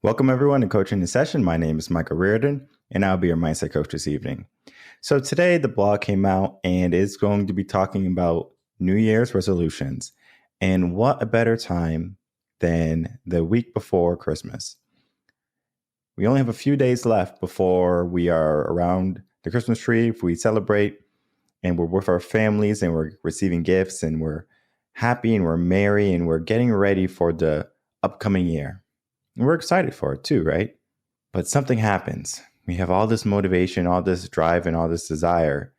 Welcome everyone to Coaching the Session. My name is Michael Rearden, and I'll be your mindset coach this evening. So today the blog came out and it's going to be talking about New Year's resolutions. And what a better time than the week before Christmas. We only have a few days left before we are around the Christmas tree. If we celebrate and we're with our families and we're receiving gifts and we're happy and we're merry and we're getting ready for the upcoming year. And we're excited for it too, right? But something happens. We have all this motivation, all this drive, and all this desire.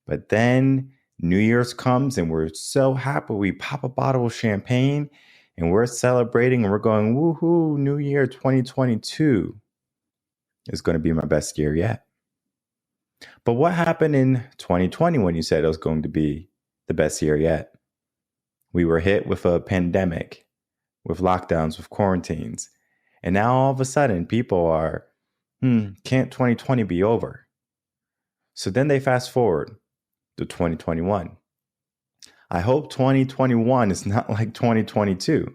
But then New Year's comes and we're so happy. We pop a bottle of champagne and we're celebrating and we're going, woohoo, New Year 2022 is going to be my best year yet. But what happened in 2020 when you said it was going to be the best year yet? We were hit with a pandemic, with lockdowns, with quarantines. And now all of a sudden people are, can't 2020 be over? So then they fast forward to 2021. I hope 2021 is not like 2022,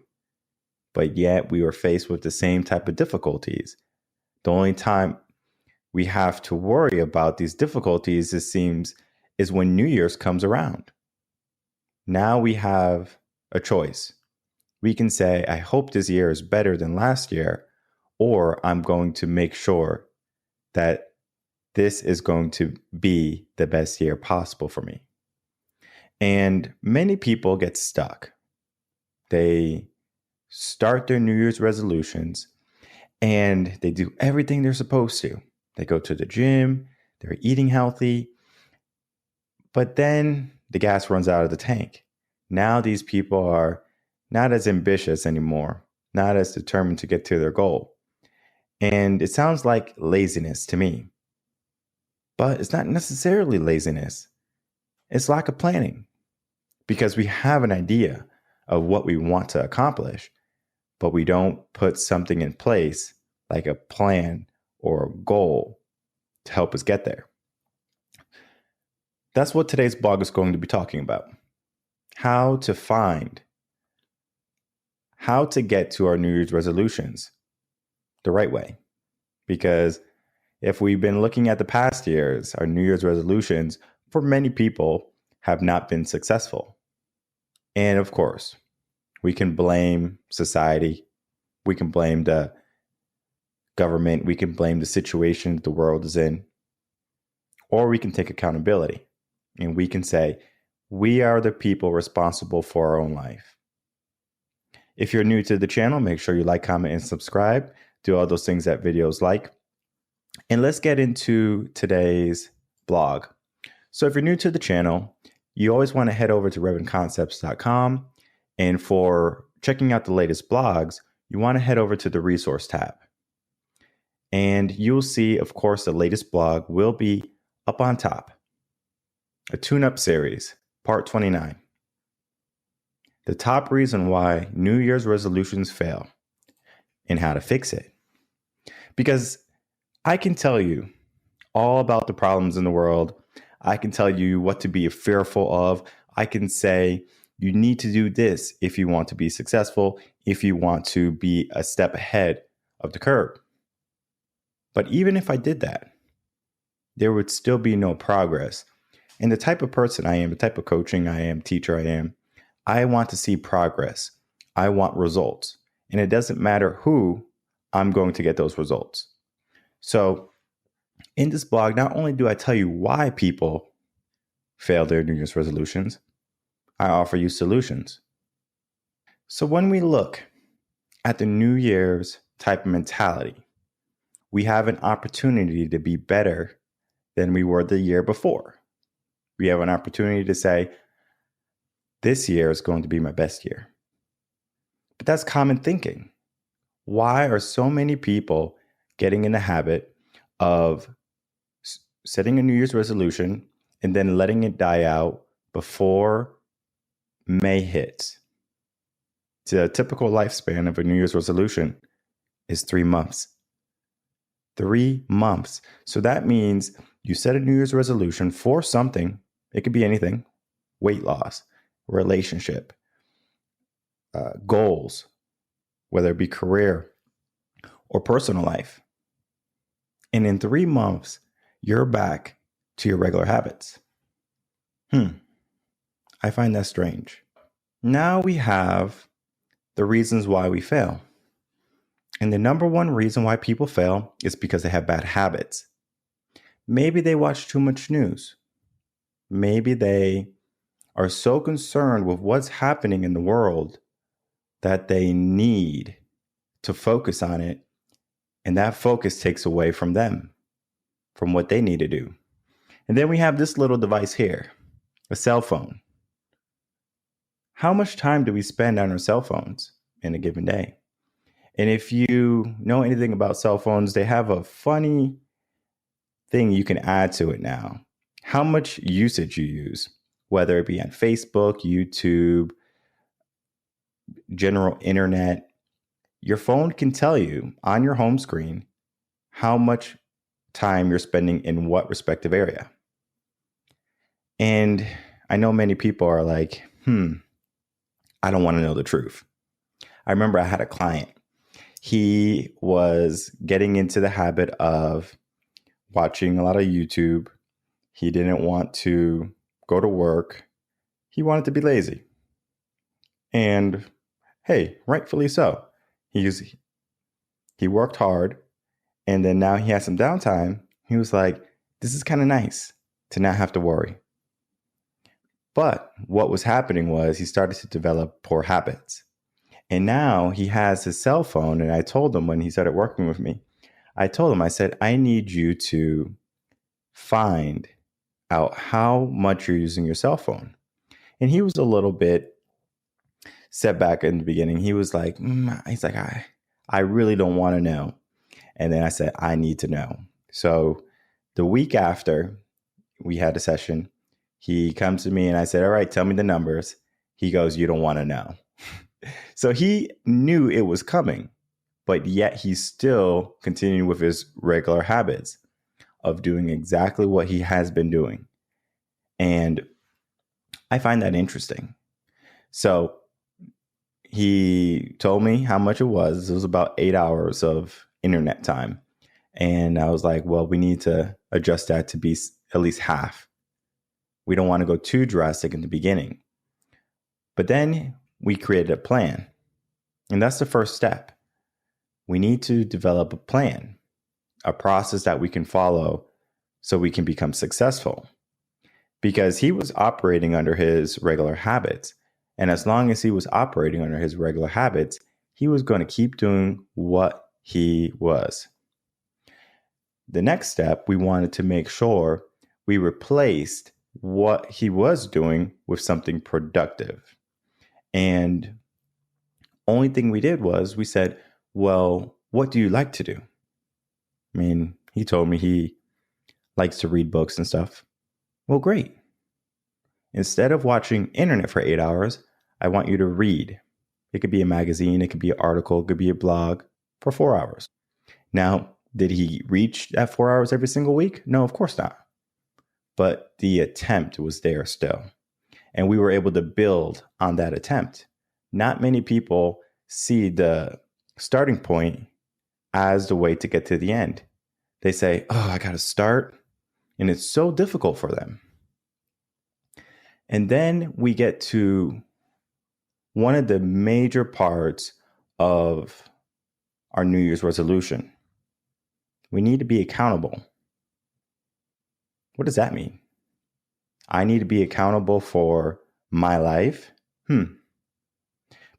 but yet we were faced with the same type of difficulties. The only time we have to worry about these difficulties, it seems, is when New Year's comes around. Now we have a choice. We can say, I hope this year is better than last year, or I'm going to make sure that this is going to be the best year possible for me. And many people get stuck. They start their New Year's resolutions and they do everything they're supposed to. They go to the gym, they're eating healthy, but then the gas runs out of the tank. Now these people are not as ambitious anymore, not as determined to get to their goal. And it sounds like laziness to me, but it's not necessarily laziness. It's lack of planning, because we have an idea of what we want to accomplish, but we don't put something in place like a plan or a goal to help us get there. That's what today's blog is going to be talking about. How to get to our New Year's resolutions the right way. Because if we've been looking at the past years, our New Year's resolutions for many people have not been successful. And of course, we can blame society. We can blame the government. We can blame the situation the world is in. Or we can take accountability and we can say, we are the people responsible for our own life. If you're new to the channel, make sure you like, comment, and subscribe. Do all those things that videos like. And let's get into today's blog. So if you're new to the channel, you always want to head over to revenconcepts.com. And for checking out the latest blogs, you want to head over to the resource tab. And you'll see, of course, the latest blog will be up on top. A tune-up series, part 29. The top reason why New Year's resolutions fail and how to fix it. Because I can tell you all about the problems in the world. I can tell you what to be fearful of. I can say you need to do this if you want to be successful, if you want to be a step ahead of the curve. But even if I did that, there would still be no progress. And the type of person I am, the type of coaching I am, teacher I am, I want to see progress. I want results. And it doesn't matter who, I'm going to get those results. So in this blog, not only do I tell you why people fail their New Year's resolutions, I offer you solutions. So when we look at the New Year's type of mentality, we have an opportunity to be better than we were the year before. We have an opportunity to say, this year is going to be my best year. But that's common thinking. Why are so many people getting in the habit of setting a New Year's resolution and then letting it die out before May hits? The typical lifespan of a New Year's resolution is 3 months. 3 months. So that means you set a New Year's resolution for something. It could be anything. Weight loss, relationship, goals, whether it be career or personal life. And in 3 months, you're back to your regular habits. I find that strange. Now we have the reasons why we fail. And the number one reason why people fail is because they have bad habits. Maybe they watch too much news. Maybe they are so concerned with what's happening in the world that they need to focus on it. And that focus takes away from them, from what they need to do. And then we have this little device here, a cell phone. How much time do we spend on our cell phones in a given day? And if you know anything about cell phones, they have a funny thing you can add to it now. How much usage you use, whether it be on Facebook, YouTube, general internet, your phone can tell you on your home screen how much time you're spending in what respective area. And I know many people are like, I don't want to know the truth. I remember I had a client. He was getting into the habit of watching a lot of YouTube. He didn't want to go to work. He wanted to be lazy. And hey, rightfully so. He worked hard, and then now he has some downtime. He was like, this is kind of nice to not have to worry. But what was happening was he started to develop poor habits. And now he has his cell phone. And I told him when he started working with me, I said, I need you to find out how much you're using your cell phone. And he was a little bit set back in the beginning. He was like, I really don't want to know. And then I said, I need to know. So the week after we had a session, he comes to me and I said, all right, tell me the numbers. He goes, you don't want to know. So he knew it was coming, but yet he's still continuing with his regular habits of doing exactly what he has been doing. And I find that interesting. So he told me how much it was. It was about 8 hours of internet time. And I was like, well, we need to adjust that to be at least half. We don't want to go too drastic in the beginning. But then we created a plan. And that's the first step. We need to develop a plan, a process that we can follow so we can become successful. Because he was operating under his regular habits. And as long as he was operating under his regular habits, he was going to keep doing what he was. The next step, we wanted to make sure we replaced what he was doing with something productive. And only thing we did was we said, well, what do you like to do? I mean, he told me he likes to read books and stuff. Well, great. Instead of watching internet for 8 hours, I want you to read. It could be a magazine, it could be an article, it could be a blog for 4 hours. Now, did he reach that 4 hours every single week? No, of course not. But the attempt was there still. And we were able to build on that attempt. Not many people see the starting point as the way to get to the end. They say, oh, I got to start. And it's so difficult for them. And then we get to one of the major parts of our New Year's resolution. We need to be accountable. What does that mean? I need to be accountable for my life?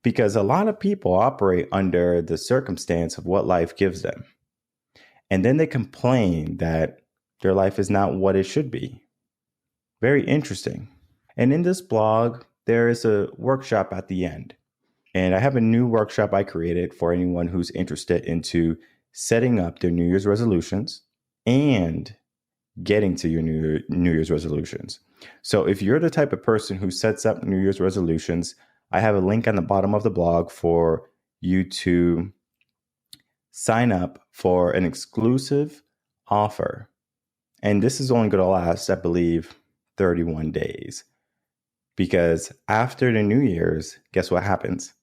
Because a lot of people operate under the circumstance of what life gives them. And then they complain that their life is not what it should be. Very interesting. And in this blog, there is a workshop at the end. And I have a new workshop I created for anyone who's interested into setting up their New Year's resolutions and getting to your New Year's resolutions. So if you're the type of person who sets up New Year's resolutions, I have a link on the bottom of the blog for you to sign up for an exclusive offer. And this is only going to last, I believe, 31 days. Because after the New Year's, guess what happens?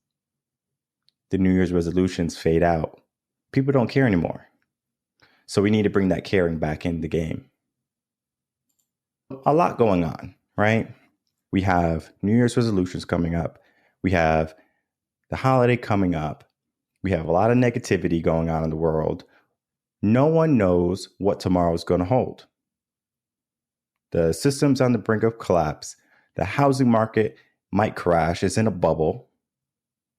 The New Year's resolutions fade out. people don't care anymore. So we need to bring that caring back in the game. A lot going on, right? We have New Year's resolutions coming up. We have the holiday coming up. We have a lot of negativity going on in the world. No one knows what tomorrow is going to hold. The system's on the brink of collapse. The housing market might crash. It's in a bubble.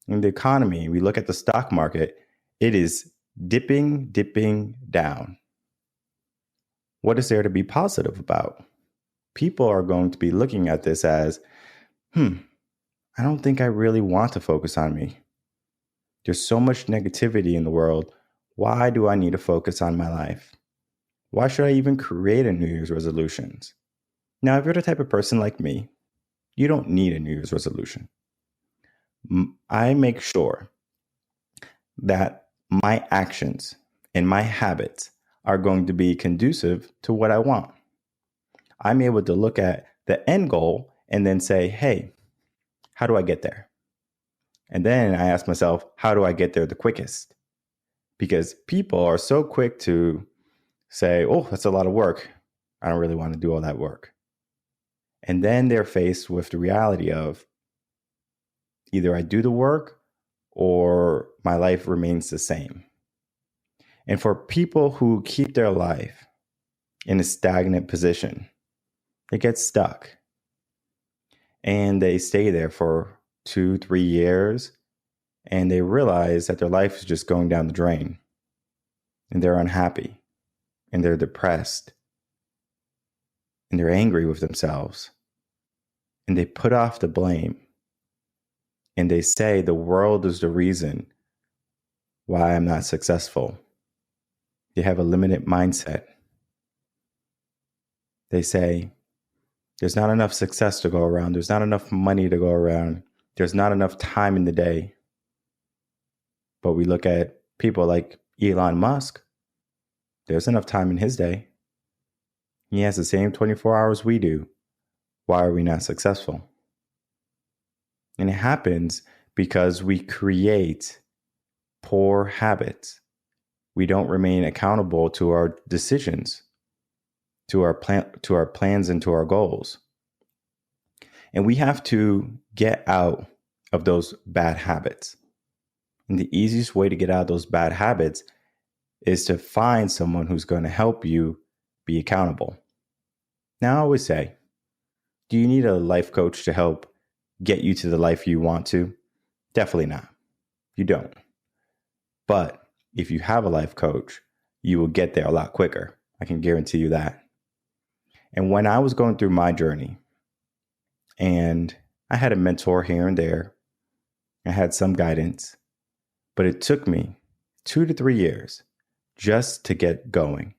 In the economy, we look at the stock market, it is dipping down. What is there to be positive about? People are going to be looking at this as, I don't think I really want to focus on me. There's so much negativity in the world. Why do I need to focus on my life? Why should I even create a New Year's resolutions? Now, if you're the type of person like me, you don't need a New Year's resolution. I make sure that my actions and my habits are going to be conducive to what I want. I'm able to look at the end goal and then say, hey, how do I get there? And then I ask myself, how do I get there the quickest? Because people are so quick to say, oh, that's a lot of work. I don't really want to do all that work. And then they're faced with the reality of either I do the work or my life remains the same. And for people who keep their life in a stagnant position, they get stuck. And they stay there for 2-3 years, and they realize that their life is just going down the drain. And they're unhappy, and they're depressed, and they're angry with themselves. And they put off the blame. And they say the world is the reason why I'm not successful. They have a limited mindset. They say, there's not enough success to go around. There's not enough money to go around. There's not enough time in the day. But we look at people like Elon Musk. There's enough time in his day. He has the same 24 hours we do. Why are we not successful? And it happens because we create poor habits. We don't remain accountable to our decisions, to our plans and to our goals. And we have to get out of those bad habits. And the easiest way to get out of those bad habits is to find someone who's going to help you be accountable. Now, I always say, do you need a life coach to help get you to the life you want to? Definitely not. You don't. But if you have a life coach, you will get there a lot quicker. I can guarantee you that. And when I was going through my journey, and I had a mentor here and there, I had some guidance, but it took me 2 to 3 years just to get going.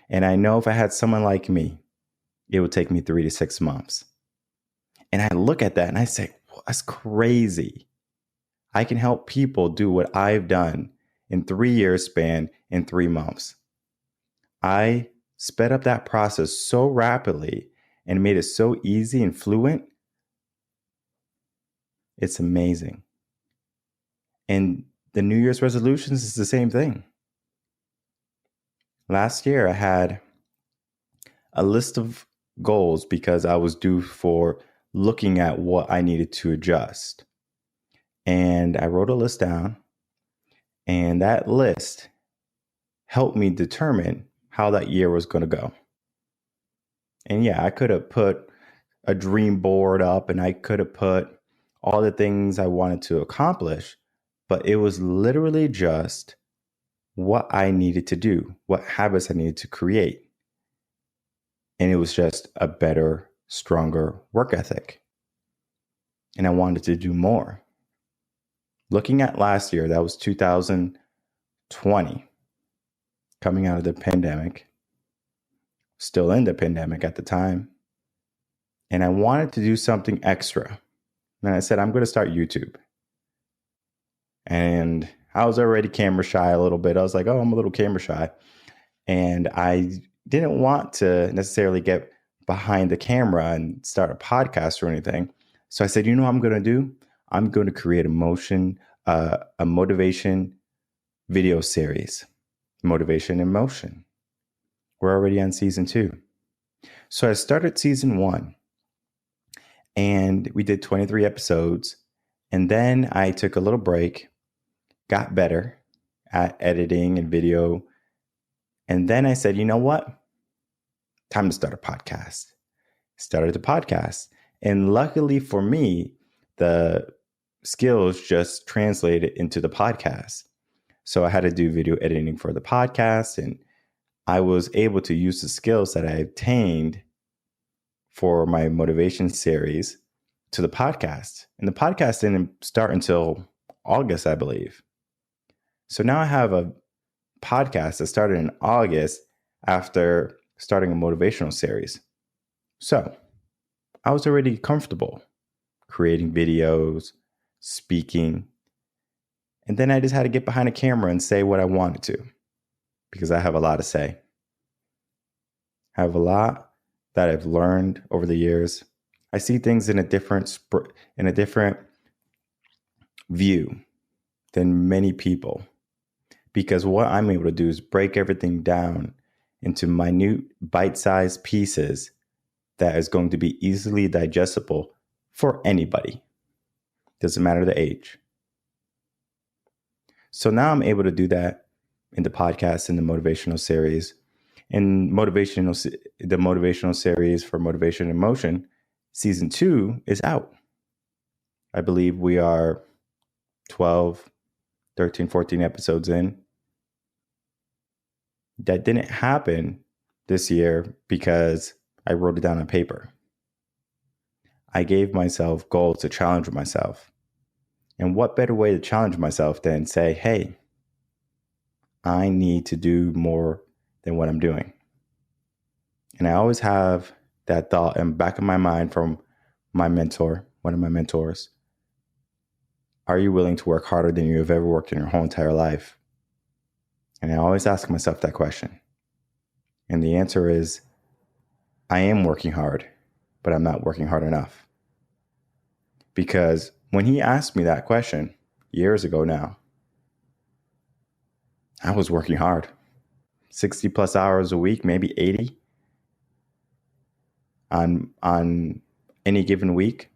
And I know if I had someone like me, it would take me 3 to 6 months. And I look at that and I say, well, that's crazy. I can help people do what I've done in 3 years span in 3 months. I sped up that process so rapidly and made it so easy and fluent. It's amazing. And the New Year's resolutions is the same thing. Last year, I had a list of goals because I was due for looking at what I needed to adjust. And I wrote a list down, and that list helped me determine how that year was going to go. And yeah, I could have put a dream board up and I could have put all the things I wanted to accomplish, but it was literally just what I needed to do, what habits I needed to create. And it was just a better, stronger work ethic. And I wanted to do more. Looking at last year, that was 2020, coming out of the pandemic, still in the pandemic at the time. And I wanted to do something extra. And I said, I'm going to start YouTube. And I was already camera shy a little bit. I was like, oh, I'm a little camera shy. And I didn't want to necessarily get behind the camera and start a podcast or anything. So I said, you know what I'm going to do? I'm going to create a motivation video series, Motivation in Motion. We're already on season 2. So I started season 1 and we did 23 episodes. And then I took a little break, got better at editing and video. And then I said, you know what? Time to start a podcast. Started the podcast. And luckily for me, the skills just translated into the podcast. So I had to do video editing for the podcast, and I was able to use the skills that I obtained for my motivation series to the podcast. And the podcast didn't start until August, I believe. So now I have a podcast that started in August after starting a motivational series. So I was already comfortable creating videos, speaking. And then I just had to get behind a camera and say what I wanted to, because I have a lot to say. I have a lot that I've learned over the years. I see things in a different view than many people, because what I'm able to do is break everything down into minute bite-sized pieces that is going to be easily digestible for anybody. Doesn't matter the age. So now I'm able to do that in the podcast, in the motivational series. And the motivational series for Motivation in Motion, season 2 is out. I believe we are 12, 13, 14 episodes in. That didn't happen this year because I wrote it down on paper. I gave myself goals to challenge myself. And what better way to challenge myself than say, hey, I need to do more than what I'm doing. And I always have that thought in the back of my mind from my mentor, one of my mentors. Are you willing to work harder than you have ever worked in your whole entire life? And I always ask myself that question. And the answer is, I am working hard, but I'm not working hard enough. Because when he asked me that question years ago now, I was working hard. 60 plus hours a week, maybe 80 on any given week.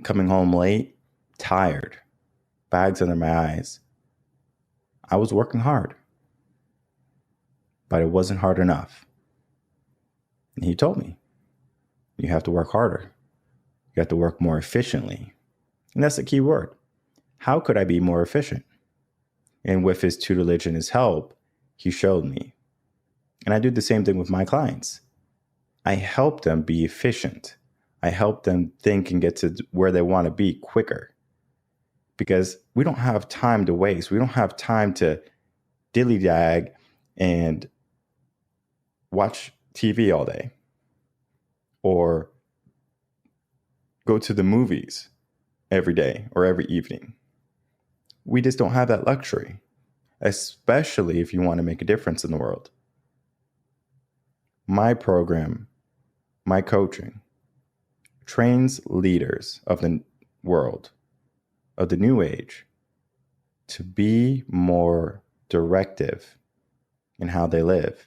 Coming home late, tired, bags under my eyes. I was working hard, but it wasn't hard enough. And he told me, you have to work harder. You have to work more efficiently. And that's the key word. How could I be more efficient? And with his tutelage and his help, he showed me. And I do the same thing with my clients. I help them be efficient. I help them think and get to where they want to be quicker. Because we don't have time to waste. We don't have time to dilly-dag and watch TV all day or go to the movies every day or every evening. We just don't have that luxury, especially if you want to make a difference in the world. My program, my coaching, trains leaders of the world, of the new age, to be more directive in how they live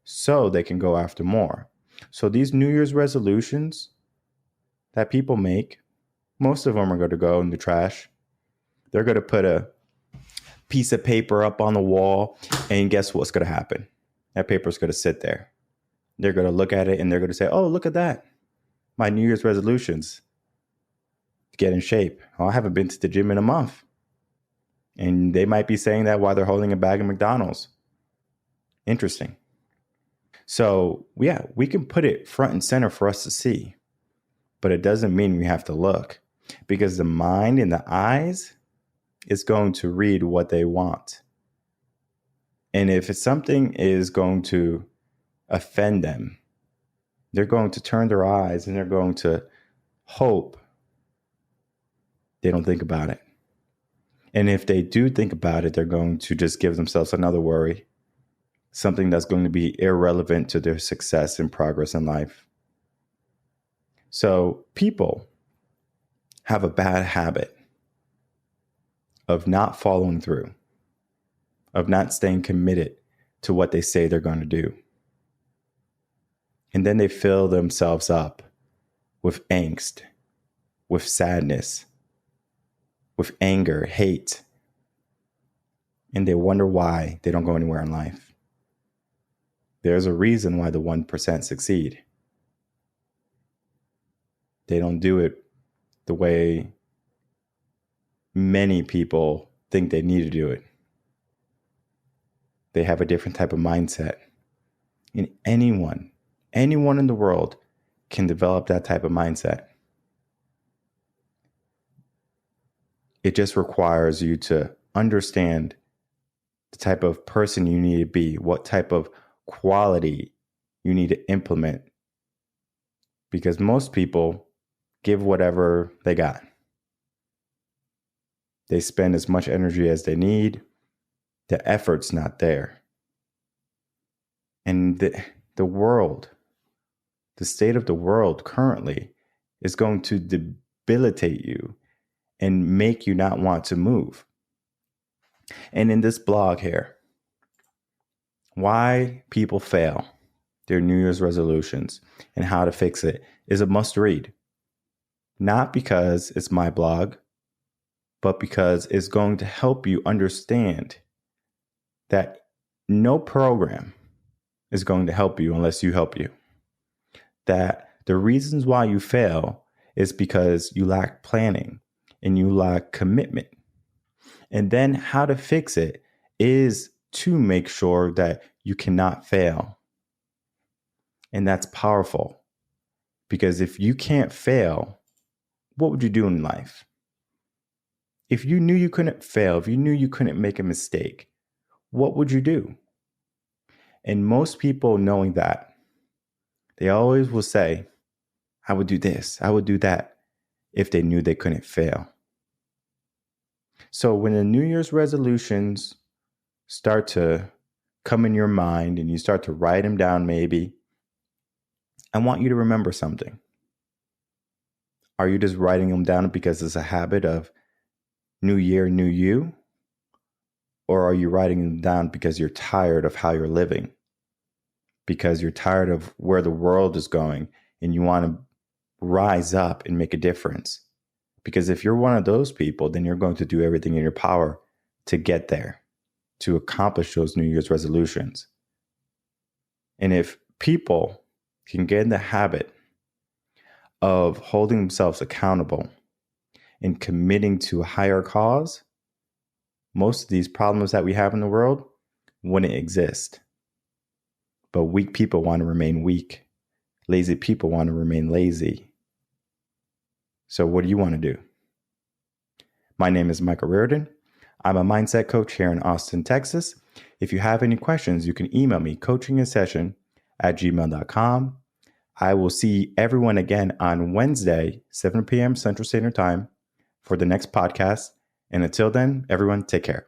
so they can go after more. So these New Year's resolutions that people make, most of them are going to go in the trash. They're going to put a piece of paper up on the wall, and guess what's going to happen? That paper is going to sit there. They're going to look at it and they're going to say, oh, look at that. My New Year's resolutions to get in shape. Oh, I haven't been to the gym in a month. And they might be saying that while they're holding a bag of McDonald's. Interesting. So, yeah, we can put it front and center for us to see. But it doesn't mean we have to look. Because the mind and the eyes is going to read what they want. And if it's something is going to offend them, they're going to turn their eyes and they're going to hope they don't think about it. And if they do think about it, they're going to just give themselves another worry, something that's going to be irrelevant to their success and progress in life. So people have a bad habit of not following through, of not staying committed to what they say they're going to do. And then they fill themselves up with angst, with sadness, with anger, hate. And they wonder why they don't go anywhere in life. There's a reason why the 1% succeed. They don't do it the way many people think they need to do it. They have a different type of mindset. And anyone in the world can develop that type of mindset. It just requires you to understand the type of person you need to be, what type of quality you need to implement. Because most people give whatever they got. They spend as much energy as they need. The effort's not there. And the world, the state of the world currently is going to debilitate you and make you not want to move. And in this blog here, why people fail their New Year's resolutions and how to fix it is a must read. Not because it's my blog, but because it's going to help you understand that no program is going to help you unless you help you. That the reasons why you fail is because you lack planning and you lack commitment. And then how to fix it is to make sure that you cannot fail. And that's powerful, because if you can't fail, what would you do in life? If you knew you couldn't fail, if you knew you couldn't make a mistake, what would you do? And most people, knowing that, they always will say, I would do this, I would do that, if they knew they couldn't fail. So when the New Year's resolutions start to come in your mind and you start to write them down maybe, I want you to remember something. Are you just writing them down because it's a habit of new year, new you? Or are you writing them down because you're tired of how you're living? Because you're tired of where the world is going and you want to rise up and make a difference? Because if you're one of those people, then you're going to do everything in your power to get there, to accomplish those New Year's resolutions. And if people can get in the habit of holding themselves accountable and committing to a higher cause, most of these problems that we have in the world wouldn't exist. But weak people want to remain weak. Lazy people want to remain lazy. So what do you want to do? My name is Michael Rearden. I'm a mindset coach here in Austin, Texas. If you have any questions, you can email me, coachinginsession@gmail.com. I will see everyone again on Wednesday, 7 p.m. Central Standard Time for the next podcast. And until then, everyone, take care.